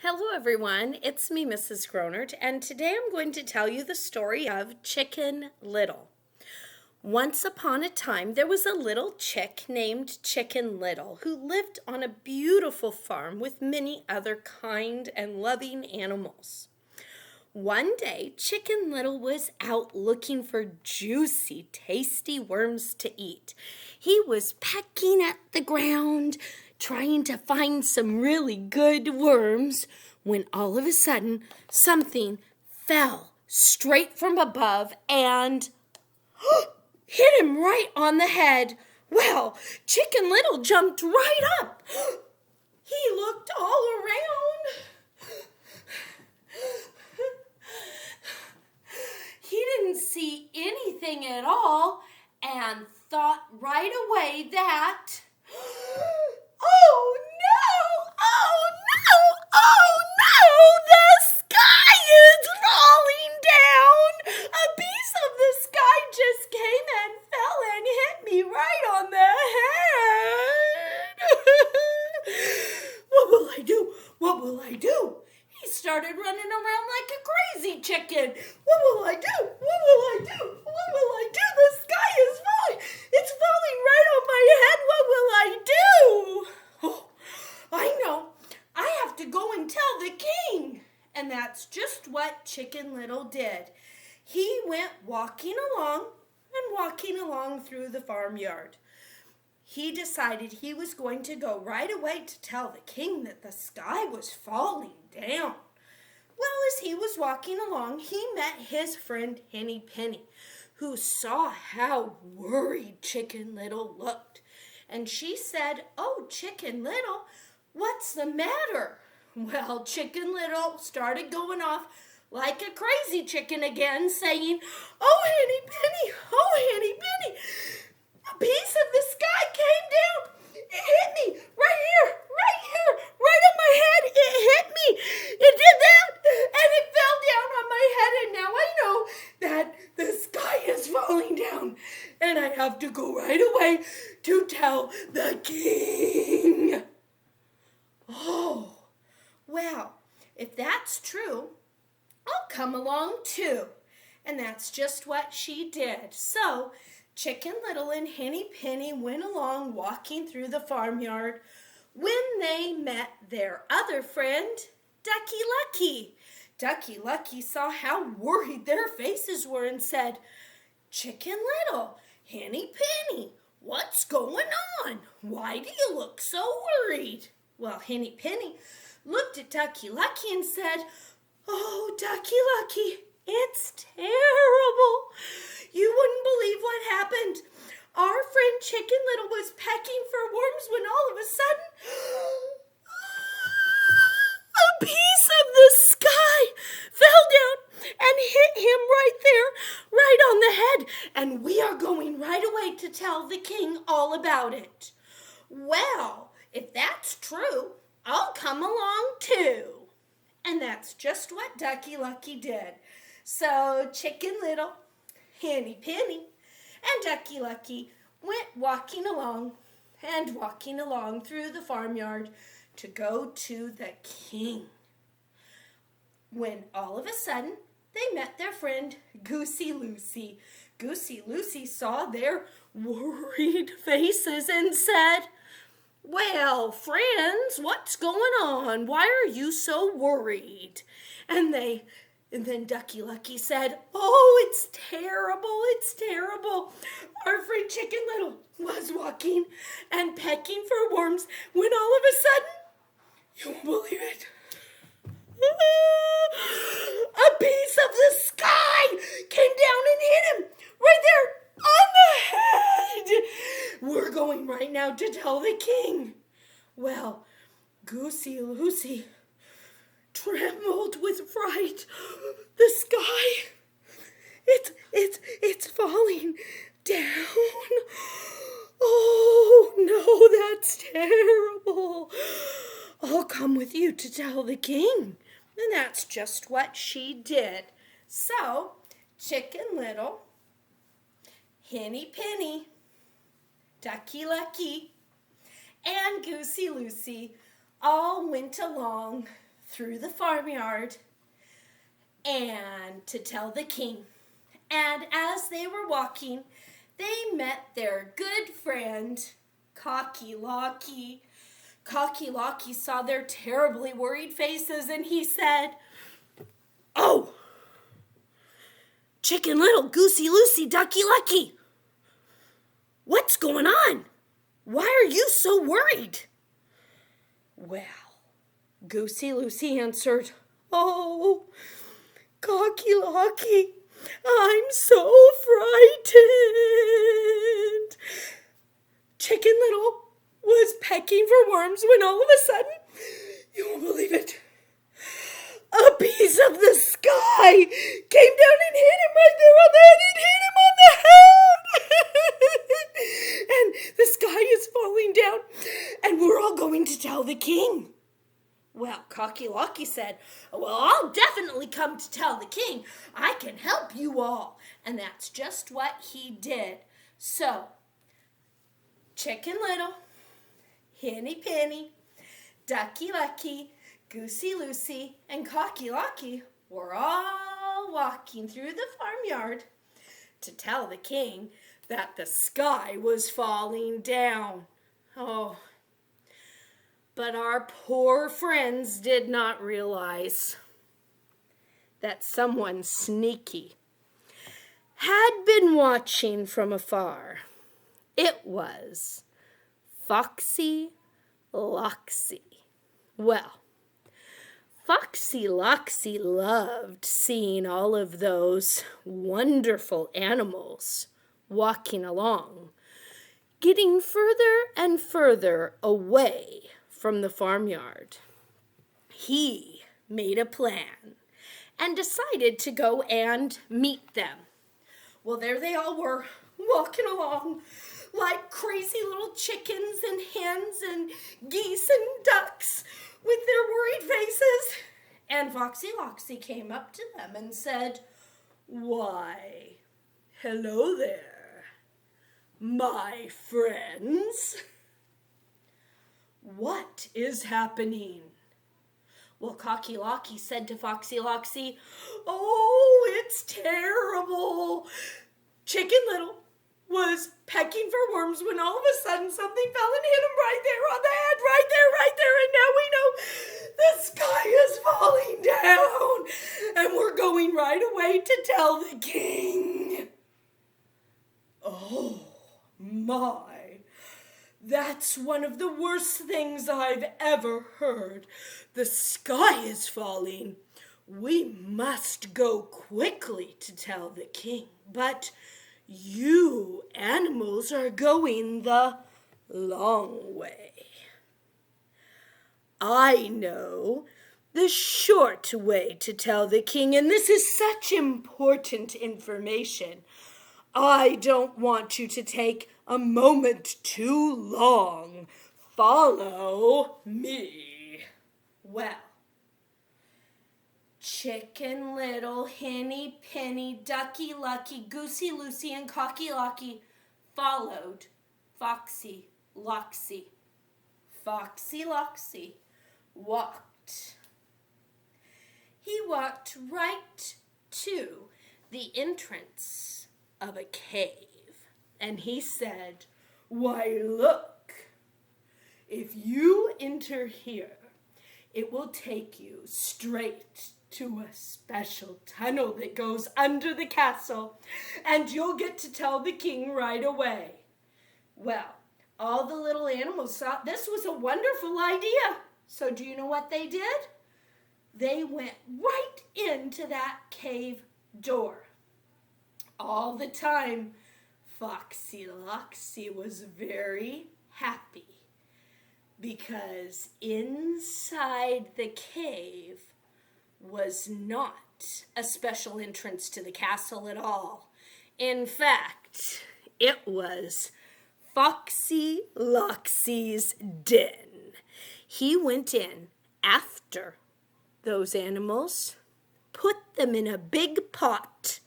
Hello everyone, it's me, Mrs. Gronnert, and today I'm going to tell you the story of Chicken Little. Once upon a time, there was a little chick named Chicken Little who lived on a beautiful farm with many other kind and loving animals. One day, Chicken Little was out looking for juicy, tasty worms to eat. He was pecking at the ground, trying to find some really good worms, when all of a sudden, something fell straight from above and hit him right on the head. Well, Chicken Little jumped right up. He looked all around. He didn't see anything at all and thought right away that, oh no, oh no, oh no, the sky is falling down. A piece of the sky just came and fell and hit me right on the head. What will I do? What will I do? He started running around like a crazy chicken. What will I do? What will I do? What will I do? The sky is falling. It's falling right on my head. What will I do? Oh, I know. I have to go and tell the king. And that's just what Chicken Little did. He went walking along through the farmyard. He decided he was going to go right away to tell the king that the sky was falling down. Well, as he was walking along, he met his friend Henny Penny, who saw how worried Chicken Little looked. And she said, "Oh, Chicken Little, what's the matter?" Well, Chicken Little started going off like a crazy chicken again, saying, "Oh, Henny Penny, oh, Henny Penny, a piece of the sky came down. It hit me right here, right on my head. It hit me. It did that, and it fell down on my head, and now I know that the sky is falling down, and I have to go right away to tell the king." Oh, well, if that's true, I'll come along too. And that's just what she did. So Chicken Little and Henny Penny went along walking through the farmyard when they met their other friend, Ducky Lucky. Ducky Lucky saw how worried their faces were and said, "Chicken Little, Henny Penny, what's going on? Why do you look so worried?" Well, Henny Penny looked at Ducky Lucky and said, "Oh, Ducky Lucky, it's terrible. You wouldn't believe what happened. Our friend Chicken Little was pecking for worms when all of a sudden, a piece of the sky fell down and hit him right there, right on the head. And we are going right away to tell the king all about it." Well, if that's true, I'll come along too. And that's just what Ducky Lucky did. So Chicken Little, Henny Penny, and Ducky Lucky went walking along through the farmyard to go to the king. When all of a sudden, they met their friend Goosey Loxy. Goosey Loxy saw their worried faces and said, "Well, friends, what's going on? Why are you so worried?" And then Ducky Lucky said, "Oh, it's terrible, it's terrible. Our friend Chicken Little was walking and pecking for worms when all of a sudden, you won't believe it, a piece of the sky came down and hit him right there on the head. We're going right now to tell the king." Well, Goosey Loxy trembled with fright. The sky, it's falling down. Oh no, that's terrible. I'll come with you to tell the king. And that's just what she did. So, Chicken Little, Henny Penny, Ducky Lucky, and Goosey Loxy all went along through the farmyard and to tell the king. And as they were walking, they met their good friend, Foxy Loxy. Foxy Loxy saw their terribly worried faces and he said, "Oh, Chicken Little, Goosey Loosey, Ducky Lucky, what's going on? Why are you so worried?" Well, Goosey Loosey answered, "Oh, Foxy Loxy, I'm so frightened. Chicken Little was pecking for worms when all of a sudden, you won't believe it, a piece of the sky came down and hit him right there on the head. It hit him on the head. And the sky is falling down, and we're all going to tell the king." Well, Foxy Loxy said, "Well, I'll definitely come to tell the king. I can help you all." And that's just what he did. So, Chicken Little, Henny Penny, Ducky Lucky, Goosey Loosey, and Foxy Loxy were all walking through the farmyard to tell the king that the sky was falling down. Oh, but our poor friends did not realize that someone sneaky had been watching from afar. It was Foxy Loxy. Well, Foxy Loxy loved seeing all of those wonderful animals walking along, getting further and further away from the farmyard. He made a plan and decided to go and meet them. Well, there they all were, walking along like crazy little chickens and hens and geese and ducks with their worried faces. And Foxy Loxy came up to them and said, "Why, hello there, my friends. What is happening?" Well, Foxy Loxy said to Foxy Loxy, "Oh, it's terrible. Chicken Little was pecking for worms when all of a sudden something fell and hit him right there on the head, right there, and now we know the sky is falling down, and we're going right away to tell the king." Oh, my. That's one of the worst things I've ever heard. The sky is falling. We must go quickly to tell the king. But you animals are going the long way. I know the short way to tell the king, and this is such important information. I don't want you to take a moment too long. Follow me. Well, Chicken Little, Henny Penny, Ducky Lucky, Goosey Loosey, and Foxy Loxy followed Foxy Loxy. Foxy Loxy walked. He walked right to the entrance of a cave, and he said, "Why, look, if you enter here, it will take you straight to a special tunnel that goes under the castle, and you'll get to tell the king right away." Well, all the little animals thought this was a wonderful idea. So do you know what they did? They went right into that cave door. All the time, Foxy Loxy was very happy because inside the cave was not a special entrance to the castle at all. In fact, it was Foxy Loxy's den. He went in after those animals, put them in a big pot,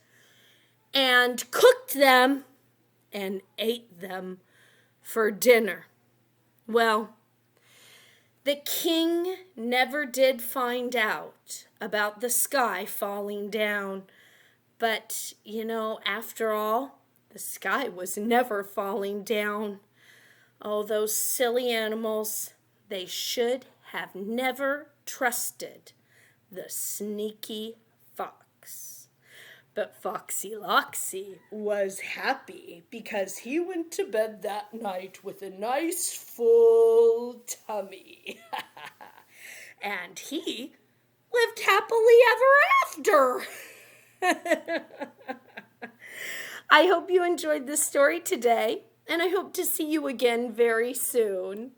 and cooked them and ate them for dinner. Well, The king never did find out about the sky falling down. But, after all, the sky was never falling down. Oh, those silly animals, they should have never trusted the sneaky fox. But Foxy Loxy was happy because he went to bed that night with a nice full tummy. And he lived happily ever after. I hope you enjoyed this story today, and I hope to see you again very soon.